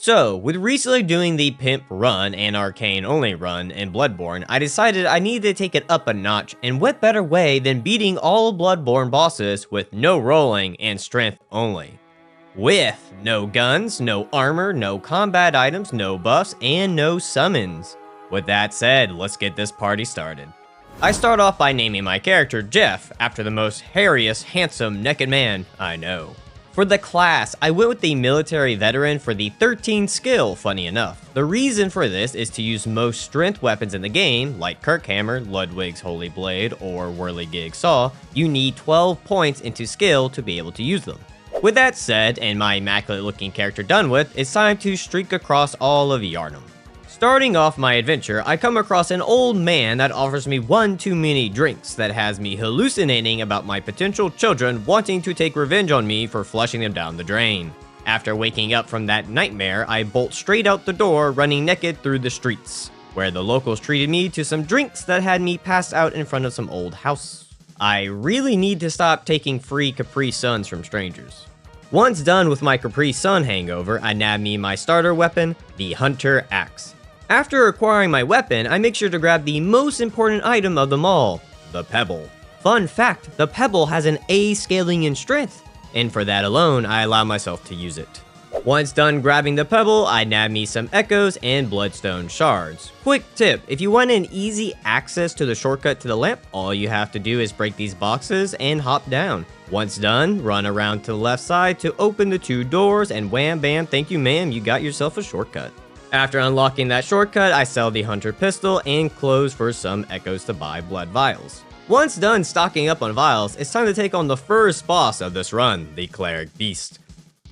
So, with recently doing the Pimp run and Arcane only run in Bloodborne, I decided I needed to take it up a notch, and what better way than beating all Bloodborne bosses with no rolling and strength only. With no guns, no armor, no combat items, no buffs, and no summons. With that said, let's get this party started. I start off by naming my character Jeff, after the most hairiest, handsome, naked man I know. For the class, I went with the military veteran for the 13 skill, funny enough. The reason for this is to use most strength weapons in the game, like Kirkhammer, Ludwig's Holy Blade, or Whirligig Saw, you need 12 points into skill to be able to use them. With that said, and my immaculate looking character done with, it's time to streak across all of Yharnam. Starting off my adventure, I come across an old man that offers me one too many drinks that has me hallucinating about my potential children wanting to take revenge on me for flushing them down the drain. After waking up from that nightmare, I bolt straight out the door, running naked through the streets, where the locals treated me to some drinks that had me passed out in front of some old house. I really need to stop taking free Capri Suns from strangers. Once done with my Capri Sun hangover, I nab me my starter weapon, the Hunter Axe. After acquiring my weapon, I make sure to grab the most important item of them all, the Pebble. Fun fact, the Pebble has an A scaling in strength, and for that alone, I allow myself to use it. Once done grabbing the Pebble, I nab me some Echoes and Bloodstone Shards. Quick tip, if you want an easy access to the shortcut to the lamp, all you have to do is break these boxes and hop down. Once done, run around to the left side to open the 2 doors, and wham bam, thank you ma'am, you got yourself a shortcut. After unlocking that shortcut, I sell the Hunter Pistol and close for some Echoes to buy blood vials. Once done stocking up on vials, it's time to take on the first boss of this run, the Cleric Beast.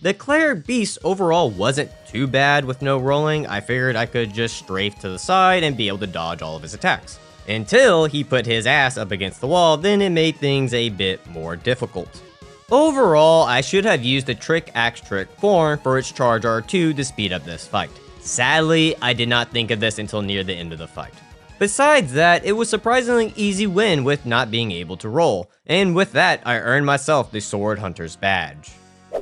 The Cleric Beast overall wasn't too bad with no rolling. I figured I could just strafe to the side and be able to dodge all of his attacks. Until he put his ass up against the wall, then it made things a bit more difficult. Overall, I should have used the Trick Axe Trick form for its charge R2 to speed up this fight. Sadly, I did not think of this until near the end of the fight. Besides that, it was surprisingly easy win with not being able to roll, and with that, I earned myself the Sword Hunter's Badge.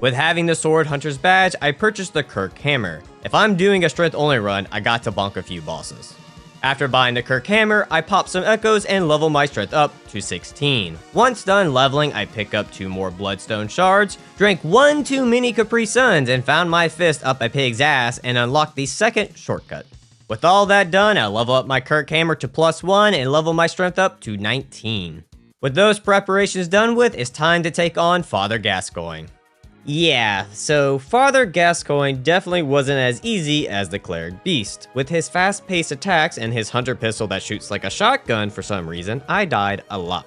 With having the Sword Hunter's Badge, I purchased the Kirkhammer. If I'm doing a strength only run, I got to bonk a few bosses. After buying the Kirkhammer, I pop some Echoes and level my strength up to 16. Once done leveling, I pick up 2 more Bloodstone Shards, drank 1 too many Capri Suns, and found my fist up a pig's ass and unlocked the second shortcut. With all that done, I level up my Kirkhammer to +1 and level my strength up to 19. With those preparations done with, it's time to take on Father Gascoigne. Yeah, so Father Gascoigne definitely wasn't as easy as the Cleric Beast. With his fast-paced attacks and his Hunter Pistol that shoots like a shotgun for some reason, I died a lot.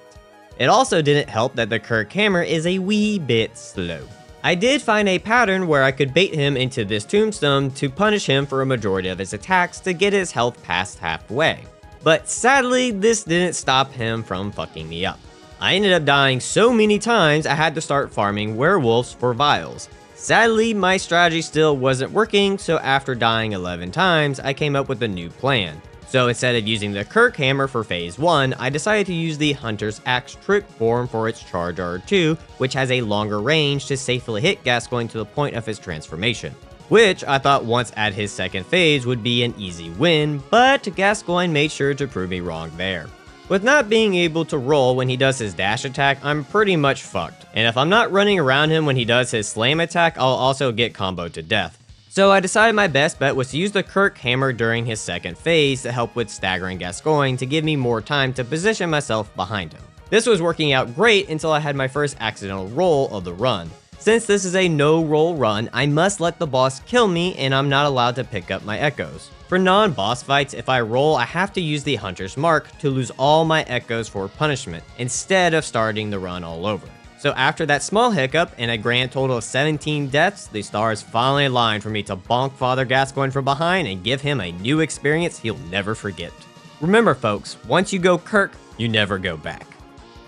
It also didn't help that the Kirkhammer is a wee bit slow. I did find a pattern where I could bait him into this tombstone to punish him for a majority of his attacks to get his health past halfway. But sadly, this didn't stop him from fucking me up. I ended up dying so many times I had to start farming werewolves for vials. Sadly, my strategy still wasn't working, so after dying 11 times, I came up with a new plan. So instead of using the Kirkhammer for phase 1, I decided to use the Hunter's Axe Trick form for its charge R2, which has a longer range to safely hit Gascoigne to the point of his transformation. Which I thought once at his second phase would be an easy win, but Gascoigne made sure to prove me wrong there. With not being able to roll when he does his dash attack, I'm pretty much fucked. And if I'm not running around him when he does his slam attack, I'll also get comboed to death. So I decided my best bet was to use the Kirkhammer during his second phase to help with staggering Gascoigne to give me more time to position myself behind him. This was working out great until I had my first accidental roll of the run. Since this is a no-roll run, I must let the boss kill me and I'm not allowed to pick up my Echoes. For non-boss fights, if I roll, I have to use the Hunter's Mark to lose all my Echoes for punishment, instead of starting the run all over. So after that small hiccup and a grand total of 17 deaths, the stars finally aligned for me to bonk Father Gascoigne from behind and give him a new experience he'll never forget. Remember folks, once you go Kirk, you never go back.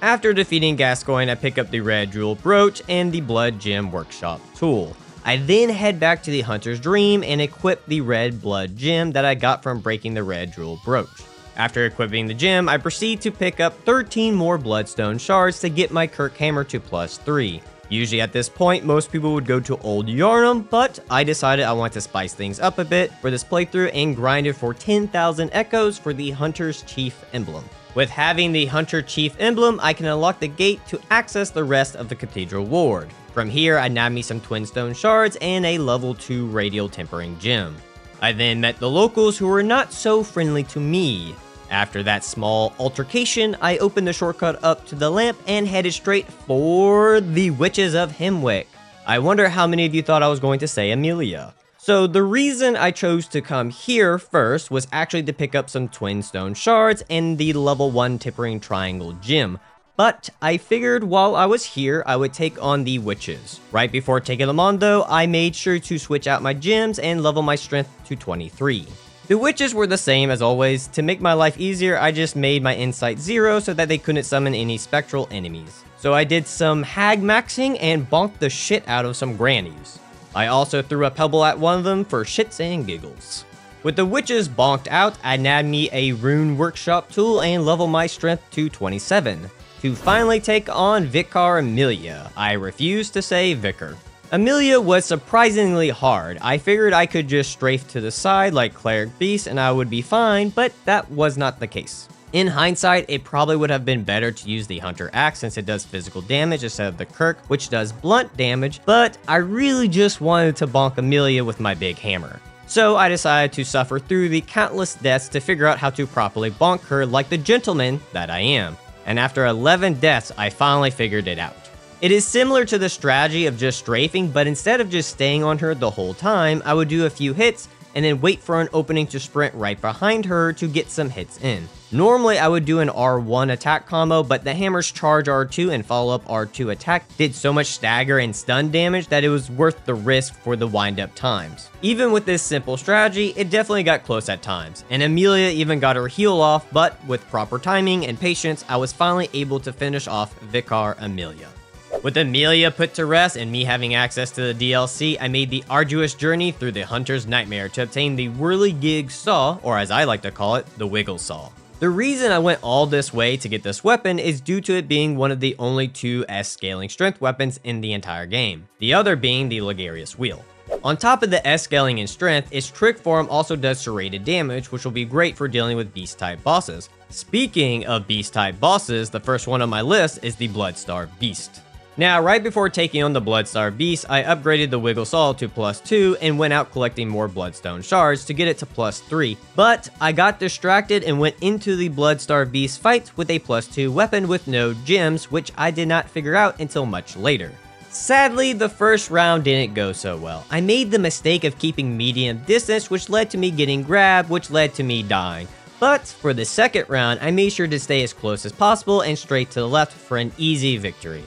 After defeating Gascoigne, I pick up the Red Jewel Brooch and the Blood Gem Workshop tool. I then head back to the Hunter's Dream and equip the Red Blood Gem that I got from breaking the Red Jewel Brooch. After equipping the gem, I proceed to pick up 13 more Bloodstone Shards to get my Kirkhammer to +3. Usually at this point, most people would go to Old Yarnum, but I decided I wanted to spice things up a bit for this playthrough and grinded for 10,000 echoes for the Hunter's Chief Emblem. With having the Hunter Chief Emblem, I can unlock the gate to access the rest of the Cathedral Ward. From here, I nabbed me some Twin Stone Shards and a level 2 Radial Tempering Gem. I then met the locals who were not so friendly to me. After that small altercation, I opened the shortcut up to the lamp and headed straight for the Witches of Hemwick. I wonder how many of you thought I was going to say Amelia. So the reason I chose to come here first was actually to pick up some Twin Stone Shards and the level 1 Tempering Triangle Gem. But I figured while I was here, I would take on the Witches. Right before taking them on though, I made sure to switch out my gems and level my strength to 23. The Witches were the same as always. To make my life easier, I just made my insight 0 so that they couldn't summon any spectral enemies. So I did some hag maxing and bonked the shit out of some grannies. I also threw a pebble at one of them for shits and giggles. With the Witches bonked out, I nabbed me a rune workshop tool and leveled my strength to 27. To finally take on Vicar Amelia. I refuse to say Vicar. Amelia was surprisingly hard. I figured I could just strafe to the side like Cleric Beast and I would be fine, but that was not the case. In hindsight, it probably would have been better to use the Hunter Axe since it does physical damage instead of the Kirk, which does blunt damage, but I really just wanted to bonk Amelia with my big hammer. So I decided to suffer through the countless deaths to figure out how to properly bonk her like the gentleman that I am. And after 11 deaths, I finally figured it out. It is similar to the strategy of just strafing, but instead of just staying on her the whole time, I would do a few hits and then wait for an opening to sprint right behind her to get some hits in. Normally, I would do an R1 attack combo, but the hammer's charge R2 and follow-up R2 attack did so much stagger and stun damage that it was worth the risk for the wind-up times. Even with this simple strategy, it definitely got close at times, and Amelia even got her heal off, but with proper timing and patience, I was finally able to finish off Vicar Amelia. With Amelia put to rest and me having access to the DLC, I made the arduous journey through the Hunter's Nightmare to obtain the Whirligig Saw, or as I like to call it, the Wiggle Saw. The reason I went all this way to get this weapon is due to it being one of the only 2 S-scaling strength weapons in the entire game, the other being the Ligarius Wheel. On top of the S-scaling in strength, its trick form also does serrated damage, which will be great for dealing with beast-type bosses. Speaking of beast-type bosses, the first one on my list is the Bloodstarved Beast. Now, right before taking on the Bloodstarved Beast, I upgraded the Wiggle Saw to +2 and went out collecting more Bloodstone Shards to get it to +3, but I got distracted and went into the Bloodstarved Beast fight with a +2 weapon with no gems, which I did not figure out until much later. Sadly, the first round didn't go so well. I made the mistake of keeping medium distance, which led to me getting grabbed, which led to me dying. But for the second round, I made sure to stay as close as possible and straight to the left for an easy victory.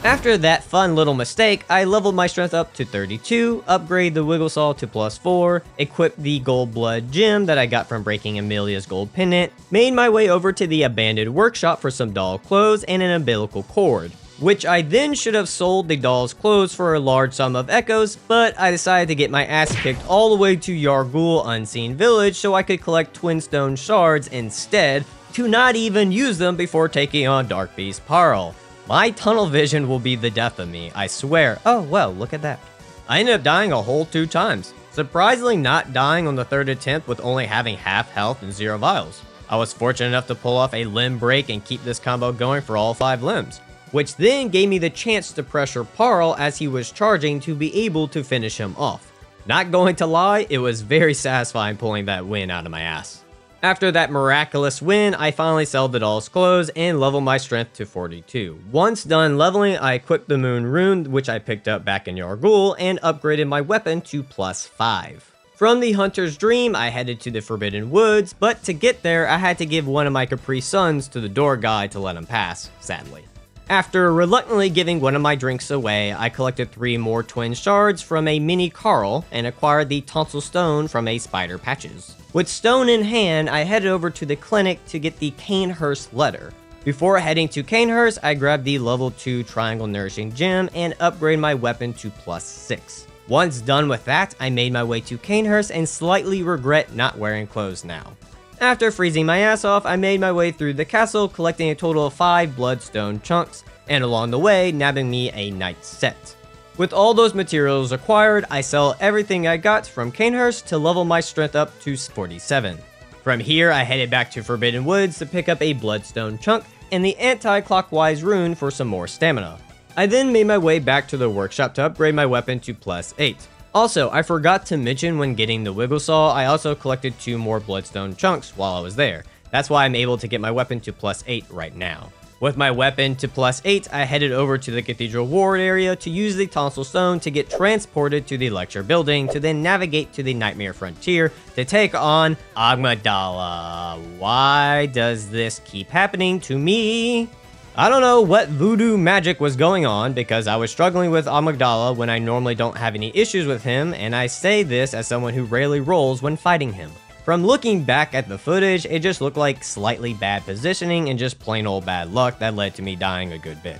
After that fun little mistake, I leveled my strength up to 32, upgraded the Wiggle Saw to +4, equipped the Gold Blood Gem that I got from breaking Amelia's gold pendant, made my way over to the abandoned workshop for some doll clothes and an umbilical cord, which I then should have sold the doll's clothes for a large sum of echoes, but I decided to get my ass kicked all the way to Yargul Unseen Village so I could collect Twin Stone Shards instead, to not even use them before taking on Dark Beast Parl. My tunnel vision will be the death of me, I swear. Oh, well, look at that. I ended up dying a whole 2 times. Surprisingly not dying on the 3rd attempt with only having half health and 0 vials. I was fortunate enough to pull off a limb break and keep this combo going for all 5 limbs, which then gave me the chance to pressure Parl as he was charging to be able to finish him off. Not going to lie, it was very satisfying pulling that win out of my ass. After that miraculous win, I finally sold the doll's clothes and leveled my strength to 42. Once done leveling, I equipped the Moon Rune, which I picked up back in Yargul, and upgraded my weapon to +5. From the Hunter's Dream, I headed to the Forbidden Woods, but to get there, I had to give one of my Capri Suns to the door guy to let him pass, sadly. After reluctantly giving one of my drinks away, I collected 3 more Twin Shards from a mini Carl and acquired the Tonsil Stone from a Spider Patches. With stone in hand, I headed over to the clinic to get the Canehurst letter. Before heading to Canehurst, I grabbed the level 2 Triangle Nourishing Gem and upgraded my weapon to +6. Once done with that, I made my way to Canehurst and slightly regret not wearing clothes now. After freezing my ass off, I made my way through the castle, collecting a total of 5 bloodstone chunks, and along the way, nabbing me a knight set. With all those materials acquired, I sell everything I got from Canehurst to level my strength up to 47. From here, I headed back to Forbidden Woods to pick up a bloodstone chunk and the anti-clockwise rune for some more stamina. I then made my way back to the workshop to upgrade my weapon to +8. Also, I forgot to mention when getting the wiggle saw, I also collected 2 more bloodstone chunks while I was there. That's why I'm able to get my weapon to +8 right now. With my weapon to +8, I headed over to the Cathedral Ward area to use the Tonsil Stone to get transported to the lecture building to then navigate to the Nightmare Frontier to take on Amygdala. Why does this keep happening to me? I don't know what voodoo magic was going on because I was struggling with Amygdala when I normally don't have any issues with him, and I say this as someone who rarely rolls when fighting him. From looking back at the footage, it just looked like slightly bad positioning and just plain old bad luck that led to me dying a good bit.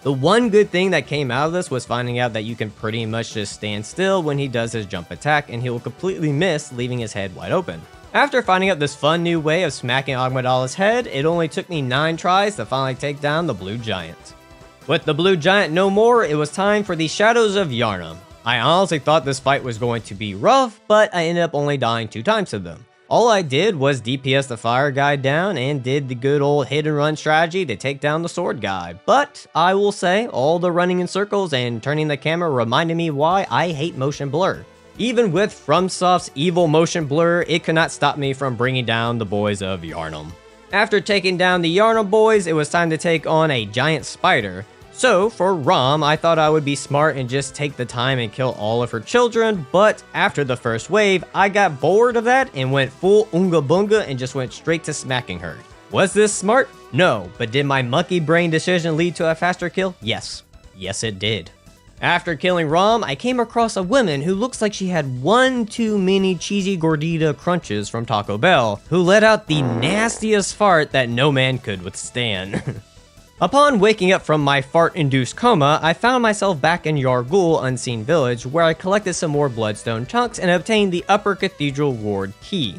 The one good thing that came out of this was finding out that you can pretty much just stand still when he does his jump attack and he will completely miss, leaving his head wide open. After finding out this fun new way of smacking Amygdala's head, it only took me 9 tries to finally take down the Blue Giant. With the Blue Giant no more, it was time for the Shadows of Yharnam. I honestly thought this fight was going to be rough, but I ended up only dying 2 times to them. All I did was DPS the fire guy down and did the good old hit and run strategy to take down the sword guy. But I will say, all the running in circles and turning the camera reminded me why I hate motion blur. Even with FromSoft's evil motion blur, it could not stop me from bringing down the boys of Yharnam. After taking down the Yharnam boys, it was time to take on a giant spider. So, for Rom, I thought I would be smart and just take the time and kill all of her children, but after the first wave, I got bored of that and went full Unga Bunga and just went straight to smacking her. Was this smart? No, but did my monkey brain decision lead to a faster kill? Yes. Yes, it did. After killing Rom, I came across a woman who looks like she had one too many cheesy gordita crunches from Taco Bell, who let out the nastiest fart that no man could withstand. Upon waking up from my fart-induced coma, I found myself back in Yargul Unseen Village, where I collected some more bloodstone chunks and obtained the Upper Cathedral Ward key.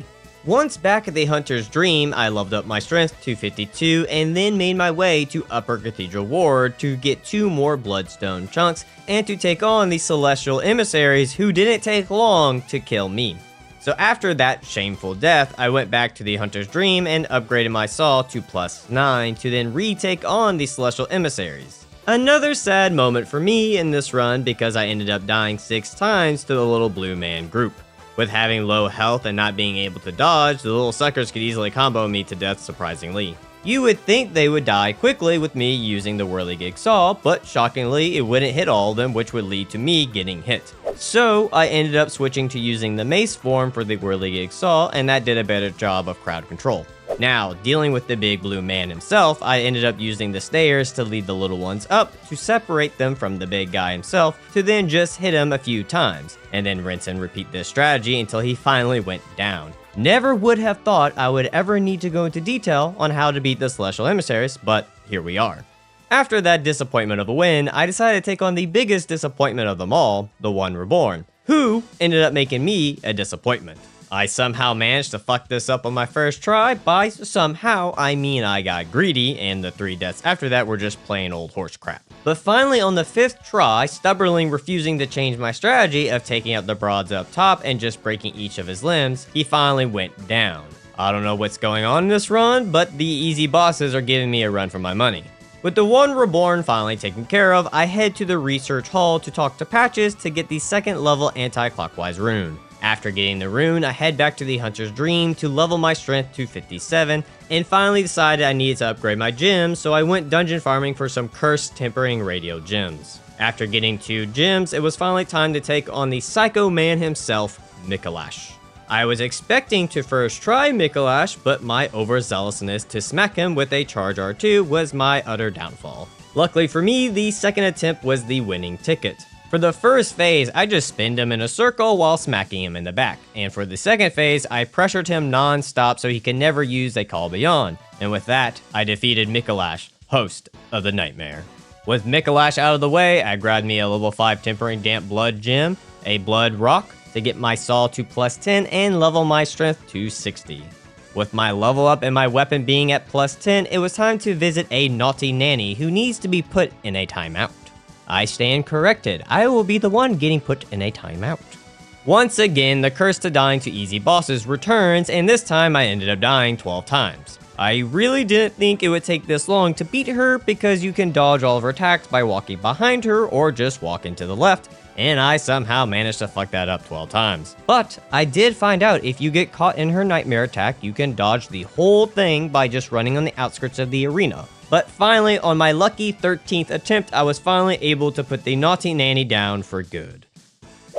Once back at the Hunter's Dream, I leveled up my strength to 52 and then made my way to Upper Cathedral Ward to get 2 more bloodstone chunks and to take on the Celestial Emissaries who didn't take long to kill me. So after that shameful death, I went back to the Hunter's Dream and upgraded my saw to +9 to then retake on the Celestial Emissaries. Another sad moment for me in this run because I ended up dying 6 times to the little blue man group. With having low health and not being able to dodge, the little suckers could easily combo me to death surprisingly. You would think they would die quickly with me using the whirligig saw, but shockingly it wouldn't hit all of them, which would lead to me getting hit. So I ended up switching to using the mace form for the whirligig saw, and that did a better job of crowd control. Now, dealing with the big blue man himself, I ended up using the stairs to lead the little ones up to separate them from the big guy himself, to then just hit him a few times, and then rinse and repeat this strategy until he finally went down. Never would have thought I would ever need to go into detail on how to beat the Celestial Emissaries, but here we are. After that disappointment of a win, I decided to take on the biggest disappointment of them all, the One Reborn, who ended up making me a disappointment. I somehow managed to fuck this up on my first try. By somehow, I mean I got greedy, and the 3 deaths after that were just plain old horse crap. But finally, on the 5th try, stubbornly refusing to change my strategy of taking out the broads up top and just breaking each of his limbs, he finally went down. I don't know what's going on in this run, but the easy bosses are giving me a run for my money. With the One Reborn finally taken care of, I head to the research hall to talk to Patches to get the 2nd level anti-clockwise rune. After getting the rune, I head back to the Hunter's Dream to level my strength to 57, and finally decided I needed to upgrade my gems, so I went dungeon farming for some cursed tempering radio gems. After getting 2 gems, it was finally time to take on the Psycho Man himself, Mikolash. I was expecting to first try Mikolash, but my overzealousness to smack him with a charge R2 was my utter downfall. Luckily for me, the 2nd attempt was the winning ticket. For the first phase, I just spinned him in a circle while smacking him in the back, and for the 2nd phase, I pressured him non-stop so he could never use a Call Beyond, and with that, I defeated Mikolash, host of the Nightmare. With Mikolash out of the way, I grabbed me a level 5 Tempering Damp Blood gem, a Blood Rock, to get my saw to +10 and level my strength to 60. With my level up and my weapon being at plus 10, it was time to visit a naughty nanny who needs to be put in a timeout. I stand corrected, I will be the one getting put in a timeout. Once again, the curse to dying to easy bosses returns, and this time I ended up dying 12 times. I really didn't think it would take this long to beat her because you can dodge all of her attacks by walking behind her or just walking to the left, and I somehow managed to fuck that up 12 times. But I did find out if you get caught in her nightmare attack, you can dodge the whole thing by just running on the outskirts of the arena. But finally, on my lucky 13th attempt, I was finally able to put the naughty nanny down for good.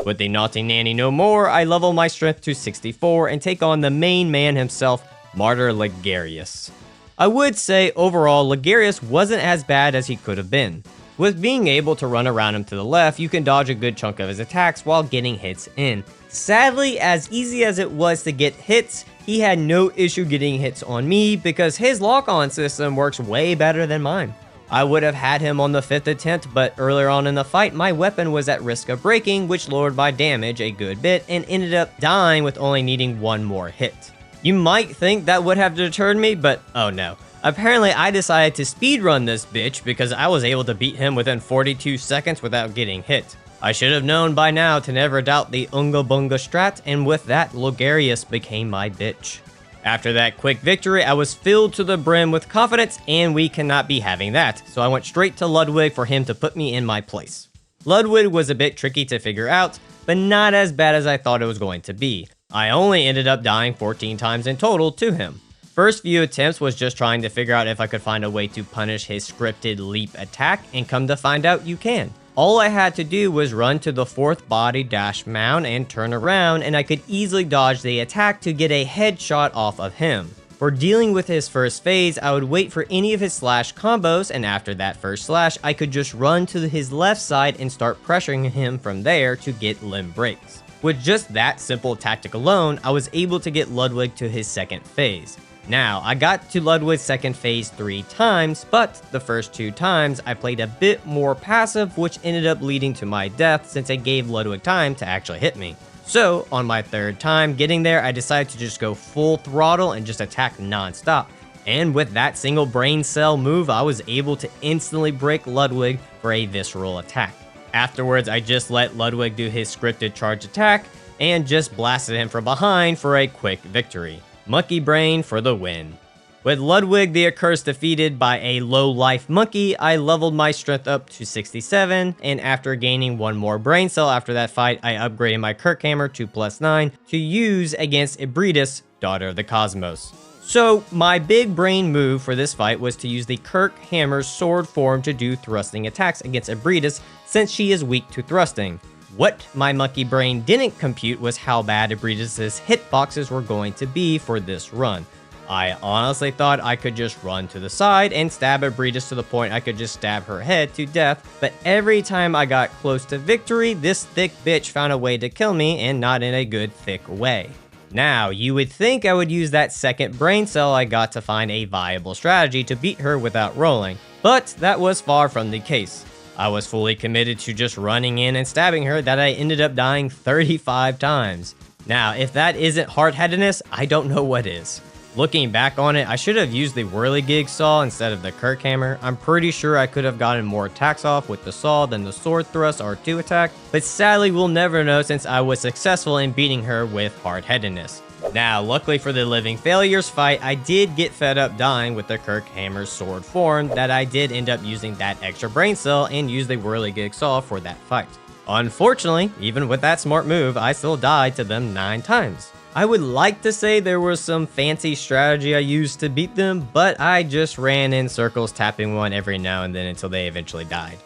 With the naughty nanny no more, I level my strength to 64 and take on the main man himself, Martyr Ligarius. I would say overall, Ligarius wasn't as bad as he could have been. With being able to run around him to the left, you can dodge a good chunk of his attacks while getting hits in. Sadly, as easy as it was to get hits, he had no issue getting hits on me because his lock-on system works way better than mine. I would have had him on the 5th attempt, but earlier on in the fight, my weapon was at risk of breaking, which lowered my damage a good bit and ended up dying with only needing one more hit. You might think that would have deterred me, but oh no. Apparently, I decided to speedrun this bitch because I was able to beat him within 42 seconds without getting hit. I should have known by now to never doubt the Unga Bunga strat, and with that, Ligarius became my bitch. After that quick victory, I was filled to the brim with confidence, and we cannot be having that, so I went straight to Ludwig for him to put me in my place. Ludwig was a bit tricky to figure out, but not as bad as I thought it was going to be. I only ended up dying 14 times in total to him. First few attempts was just trying to figure out if I could find a way to punish his scripted leap attack, and come to find out you can. All I had to do was run to the 4th body dash mound and turn around, and I could easily dodge the attack to get a headshot off of him. For dealing with his first phase, I would wait for any of his slash combos, and after that first slash, I could just run to his left side and start pressuring him from there to get limb breaks. With just that simple tactic alone, I was able to get Ludwig to his second phase. Now, I got to Ludwig's second phase 3 times, but the first 2 times I played a bit more passive, which ended up leading to my death since it gave Ludwig time to actually hit me. So, on my 3rd time getting there, I decided to just go full throttle and just attack non-stop. And with that single brain cell move, I was able to instantly break Ludwig for a visceral attack. Afterwards, I just let Ludwig do his scripted charge attack and just blasted him from behind for a quick victory. Monkey Brain for the win. With Ludwig the Accursed defeated by a low life monkey, I leveled my strength up to 67, and after gaining one more brain cell after that fight, I upgraded my Kirkhammer to +9 to use against Ibridis, Daughter of the Cosmos. So, my big brain move for this fight was to use the Kirkhammer's sword form to do thrusting attacks against Ibridis since she is weak to thrusting. What my monkey brain didn't compute was how bad Ibridis' hitboxes were going to be for this run. I honestly thought I could just run to the side and stab Ibridis to the point I could just stab her head to death, but every time I got close to victory, this thick bitch found a way to kill me, and not in a good thick way. Now, you would think I would use that second brain cell I got to find a viable strategy to beat her without rolling, but that was far from the case. I was fully committed to just running in and stabbing her that I ended up dying 35 times. Now, if that isn't hard-headedness, I don't know what is. Looking back on it, I should have used the whirligig saw instead of the Kirkhammer. I'm pretty sure I could have gotten more attacks off with the saw than the sword thrust R2 attack, but sadly we'll never know since I was successful in beating her with hard-headedness. Now, luckily for the Living Failures fight, I did get fed up dying with the Kirkhammer's sword form that I did end up using that extra brain cell and use the whirligig saw for that fight. Unfortunately, even with that smart move, I still died to them 9 times. I would like to say there was some fancy strategy I used to beat them, but I just ran in circles tapping one every now and then until they eventually died.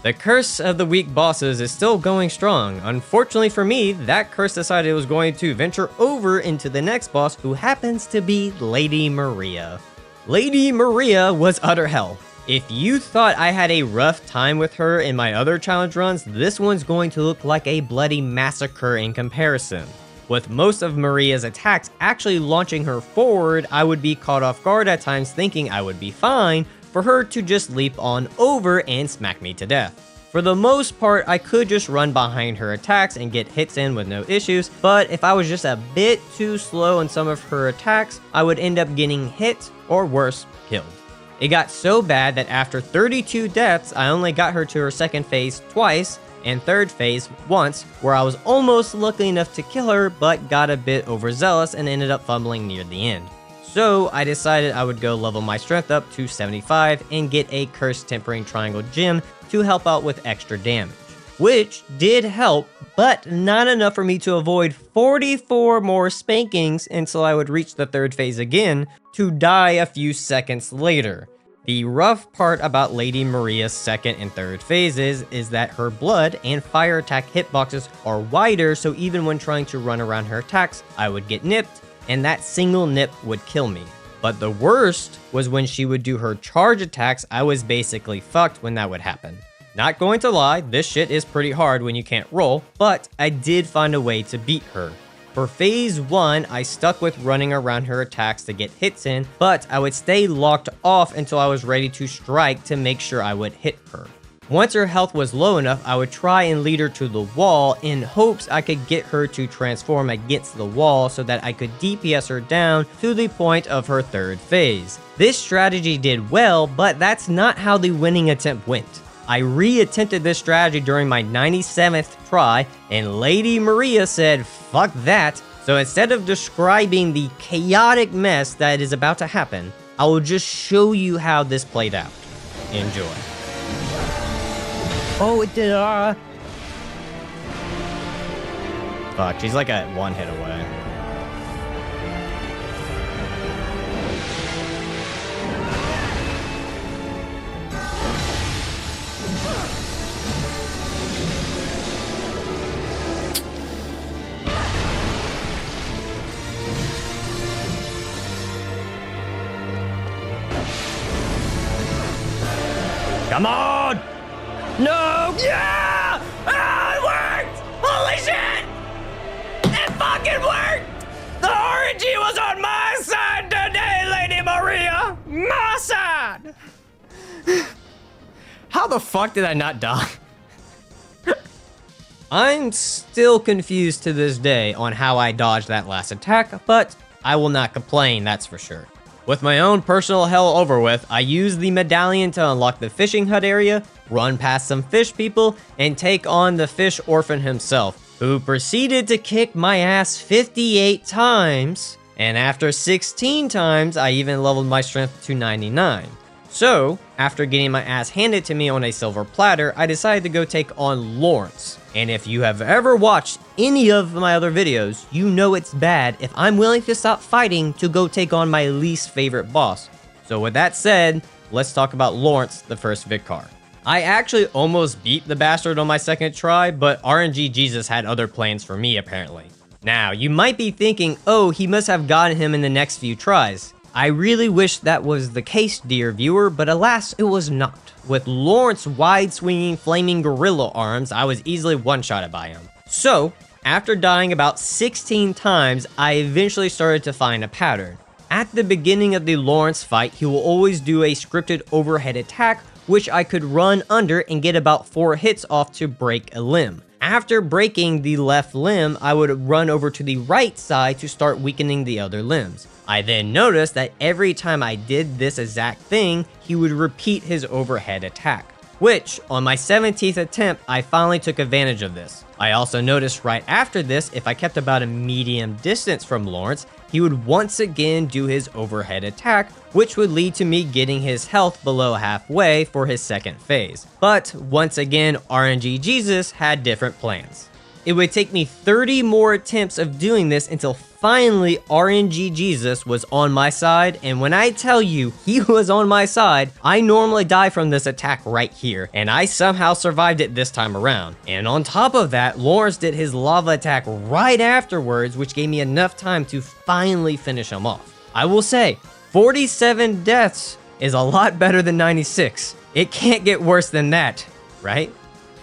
The curse of the weak bosses is still going strong. Unfortunately for me, that curse decided it was going to venture over into the next boss, who happens to be Lady Maria. Lady Maria was utter hell. If you thought I had a rough time with her in my other challenge runs, this one's going to look like a bloody massacre in comparison. With most of Maria's attacks actually launching her forward, I would be caught off guard at times thinking I would be fine, for her to just leap on over and smack me to death. For the most part, I could just run behind her attacks and get hits in with no issues, but if I was just a bit too slow in some of her attacks, I would end up getting hit, or worse, killed. It got so bad that after 32 deaths, I only got her to her second phase twice, and third phase once, where I was almost lucky enough to kill her, but got a bit overzealous and ended up fumbling near the end. So I decided I would go level my strength up to 75 and get a Cursed Tempering Triangle gem to help out with extra damage. Which did help, but not enough for me to avoid 44 more spankings until I would reach the third phase again, to die a few seconds later. The rough part about Lady Maria's second and third phases is that her blood and fire attack hitboxes are wider, so even when trying to run around her attacks, I would get nipped, and that single nip would kill me. But the worst was when she would do her charge attacks. I was basically fucked when that would happen. Not going to lie, this shit is pretty hard when you can't roll, but I did find a way to beat her. For phase 1, I stuck with running around her attacks to get hits in, but I would stay locked off until I was ready to strike to make sure I would hit her. Once her health was low enough, I would try and lead her to the wall in hopes I could get her to transform against the wall so that I could DPS her down to the point of her third phase. This strategy did well, but that's not how the winning attempt went. I re-attempted this strategy during my 97th try, and Lady Maria said, fuck that. So instead of describing the chaotic mess that is about to happen, I will just show you how this played out. Enjoy. Oh, it did, Fuck, she's like a one hit away. Come on! No! Yeah! Ah, it worked! Holy shit! It fucking worked! The RNG was on my side today, Lady Maria! My side! How the fuck did I not die? I'm still confused to this day on how I dodged that last attack, but I will not complain, that's for sure. With my own personal hell over with, I used the medallion to unlock the fishing hut area, run past some fish people, and take on the fish orphan himself, who proceeded to kick my ass 58 times, and after 16 times, I even leveled my strength to 99. So, after getting my ass handed to me on a silver platter, I decided to go take on Lawrence. And if you have ever watched any of my other videos, you know it's bad if I'm willing to stop fighting to go take on my least favorite boss. So with that said, let's talk about Lawrence, the first Vicar. I actually almost beat the bastard on my second try, but RNG Jesus had other plans for me apparently. Now, you might be thinking, oh, he must have gotten him in the next few tries. I really wish that was the case, dear viewer, but alas, it was not. With Lawrence's wide-swinging flaming gorilla arms, I was easily one-shotted by him. So, after dying about 16 times, I eventually started to find a pattern. At the beginning of the Lawrence fight, he will always do a scripted overhead attack, which I could run under and get about 4 hits off to break a limb. After breaking the left limb, I would run over to the right side to start weakening the other limbs. I then noticed that every time I did this exact thing, he would repeat his overhead attack. Which, on my 17th attempt, I finally took advantage of this. I also noticed right after this, if I kept about a medium distance from Lawrence, he would once again do his overhead attack, which would lead to me getting his health below halfway for his second phase. But once again, RNG Jesus had different plans. It would take me 30 more attempts of doing this until finally RNG Jesus was on my side, and when I tell you he was on my side, I normally die from this attack right here, and I somehow survived it this time around. And on top of that, Lawrence did his lava attack right afterwards, which gave me enough time to finally finish him off. I will say, 47 deaths is a lot better than 96. It can't get worse than that, right?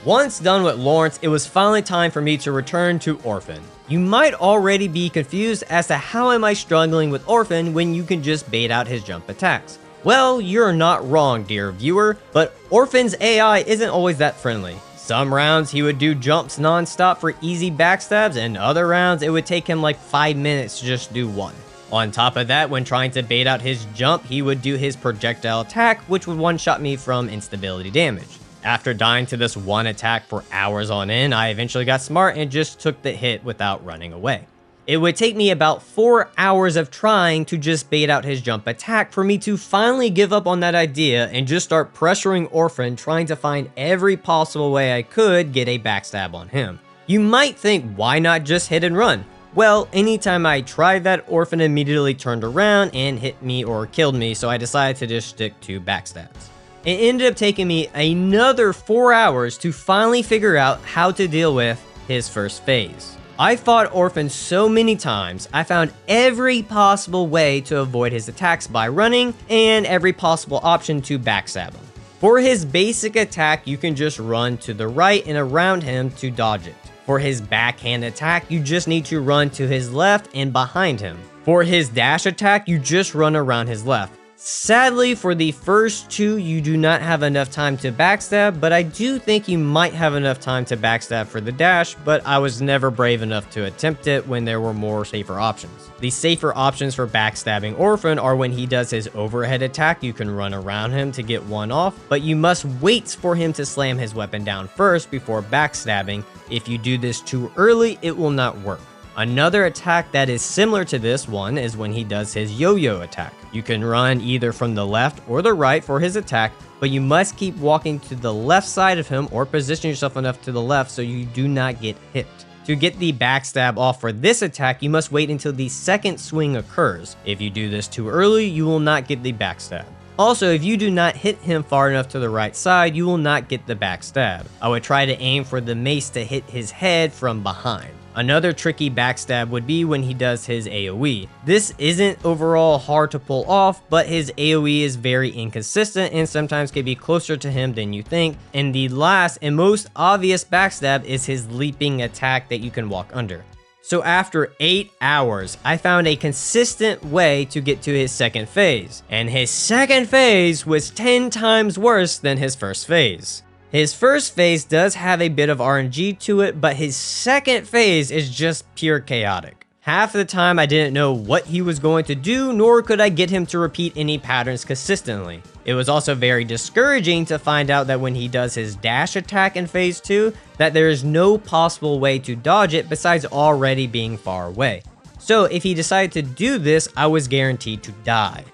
Once done with Lawrence, it was finally time for me to return to Orphan. You might already be confused as to how am I struggling with Orphan when you can just bait out his jump attacks. Well, you're not wrong, dear viewer, but Orphan's AI isn't always that friendly. Some rounds he would do jumps non-stop for easy backstabs, and other rounds it would take him like 5 minutes to just do one. On top of that, when trying to bait out his jump, he would do his projectile attack, which would one-shot me from instability damage. After dying to this one attack for hours on end, I eventually got smart and just took the hit without running away. It would take me about 4 hours of trying to just bait out his jump attack for me to finally give up on that idea and just start pressuring Orphan, trying to find every possible way I could get a backstab on him. You might think, why not just hit and run? Well, anytime I tried that, Orphan immediately turned around and hit me or killed me, so I decided to just stick to backstabs. It ended up taking me another 4 hours to finally figure out how to deal with his first phase. I fought Orphan so many times, I found every possible way to avoid his attacks by running, and every possible option to backstab him. For his basic attack, you can just run to the right and around him to dodge it. For his backhand attack, you just need to run to his left and behind him. For his dash attack, you just run around his left. Sadly, for the first two, you do not have enough time to backstab, but I do think you might have enough time to backstab for the dash, but I was never brave enough to attempt it when there were more safer options. The safer options for backstabbing Orphan are when he does his overhead attack, you can run around him to get one off, but you must wait for him to slam his weapon down first before backstabbing. If you do this too early, it will not work. Another attack that is similar to this one is when he does his yo-yo attack. You can run either from the left or the right for his attack, but you must keep walking to the left side of him or position yourself enough to the left so you do not get hit. To get the backstab off for this attack, you must wait until the second swing occurs. If you do this too early, you will not get the backstab. Also, if you do not hit him far enough to the right side, you will not get the backstab. I would try to aim for the mace to hit his head from behind. Another tricky backstab would be when he does his AoE. This isn't overall hard to pull off, but his AoE is very inconsistent and sometimes can be closer to him than you think. And the last and most obvious backstab is his leaping attack that you can walk under. So after 8 hours, I found a consistent way to get to his second phase. And his second phase was 10 times worse than his first phase. His first phase does have a bit of RNG to it, but his second phase is just pure chaotic. Half the time I didn't know what he was going to do, nor could I get him to repeat any patterns consistently. It was also very discouraging to find out that when he does his dash attack in phase 2, that there is no possible way to dodge it besides already being far away. So if he decided to do this, I was guaranteed to die.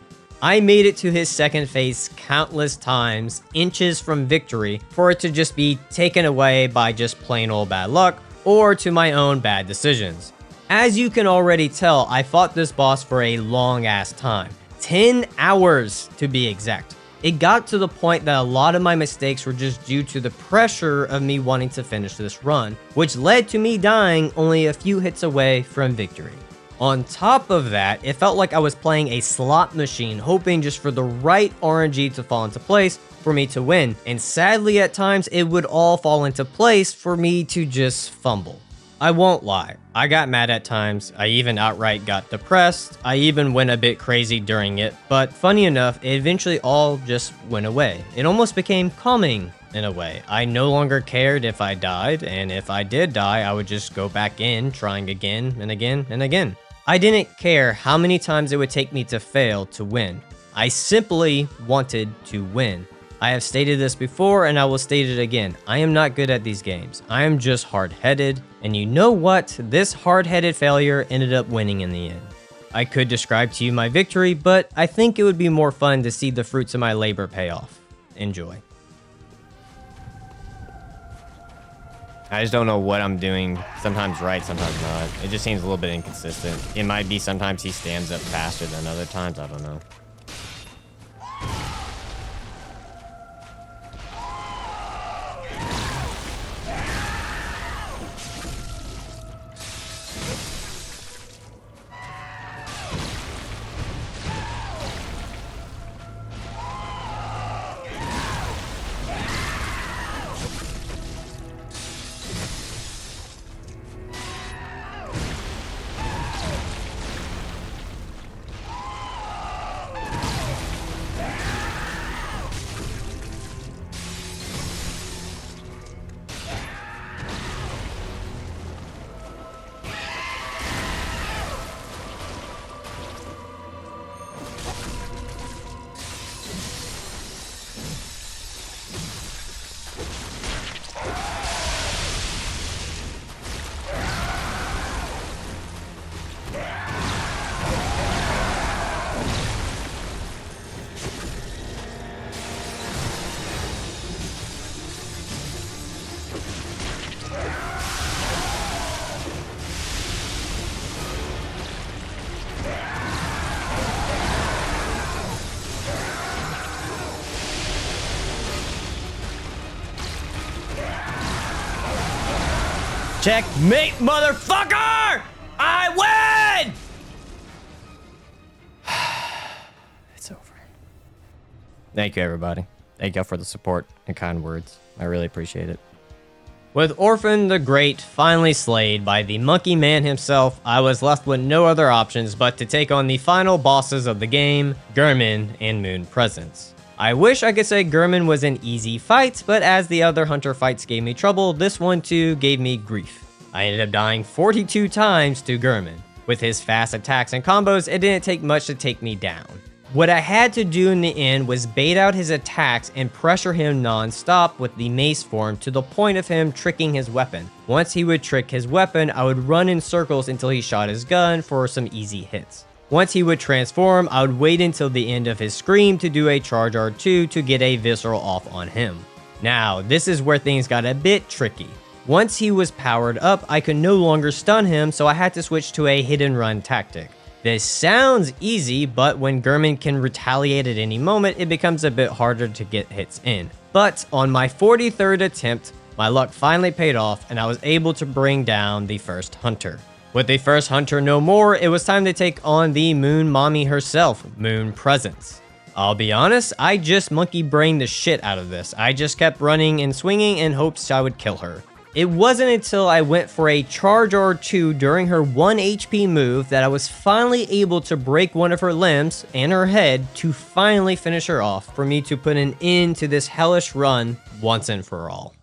I made it to his second phase countless times, inches from victory, for it to just be taken away by just plain old bad luck, or to my own bad decisions. As you can already tell, I fought this boss for a long ass time. 10 hours to be exact. It got to the point that a lot of my mistakes were just due to the pressure of me wanting to finish this run, which led to me dying only a few hits away from victory. On top of that, it felt like I was playing a slot machine, hoping just for the right RNG to fall into place for me to win, and sadly at times it would all fall into place for me to just fumble. I won't lie, I got mad at times, I even outright got depressed, I even went a bit crazy during it, but funny enough, it eventually all just went away. It almost became calming in a way. I no longer cared if I died, and if I did die, I would just go back in, trying again and again and again. I didn't care how many times it would take me to fail to win. I simply wanted to win. I have stated this before and I will state it again. I am not good at these games. I am just hard-headed, and you know what? This hard-headed failure ended up winning in the end. I could describe to you my victory, but I think it would be more fun to see the fruits of my labor pay off. Enjoy. I just don't know what I'm doing. Sometimes right, sometimes not. It just seems a little bit inconsistent. It might be sometimes he stands up faster than other times. I don't know. Checkmate, motherfucker! I win! It's over. Thank you, everybody. Thank y'all for the support and kind words. I really appreciate it. With Orphan the Great finally slayed by the Monkey Man himself, I was left with no other options but to take on the final bosses of the game, Gehrman and Moon Presence. I wish I could say Gehrman was an easy fight, but as the other hunter fights gave me trouble, this one too gave me grief. I ended up dying 42 times to Gehrman. With his fast attacks and combos, it didn't take much to take me down. What I had to do in the end was bait out his attacks and pressure him non-stop with the mace form to the point of him tricking his weapon. Once he would trick his weapon, I would run in circles until he shot his gun for some easy hits. Once he would transform, I would wait until the end of his scream to do a charge R2 to get a visceral off on him. Now, this is where things got a bit tricky. Once he was powered up, I could no longer stun him, so I had to switch to a hit and run tactic. This sounds easy, but when Gehrman can retaliate at any moment, it becomes a bit harder to get hits in. But on my 43rd attempt, my luck finally paid off and I was able to bring down the first hunter. With the first hunter no more, it was time to take on the Moon Mommy herself, Moon Presence. I'll be honest, I just monkey brained the shit out of this. I just kept running and swinging in hopes I would kill her. It wasn't until I went for a charge R2 during her 1 HP move that I was finally able to break one of her limbs and her head to finally finish her off for me to put an end to this hellish run once and for all.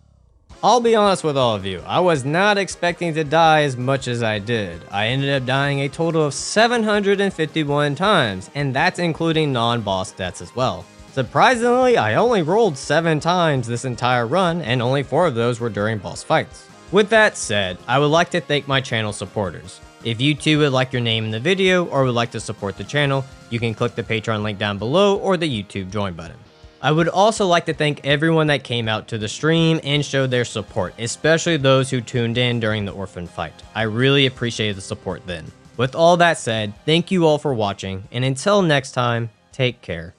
I'll be honest with all of you, I was not expecting to die as much as I did. I ended up dying a total of 751 times, and that's including non-boss deaths as well. Surprisingly, I only rolled 7 times this entire run, and only 4 of those were during boss fights. With that said, I would like to thank my channel supporters. If you too would like your name in the video or would like to support the channel, you can click the Patreon link down below or the YouTube join button. I would also like to thank everyone that came out to the stream and showed their support, especially those who tuned in during the Orphan fight. I really appreciated the support then. With all that said, thank you all for watching, and until next time, take care.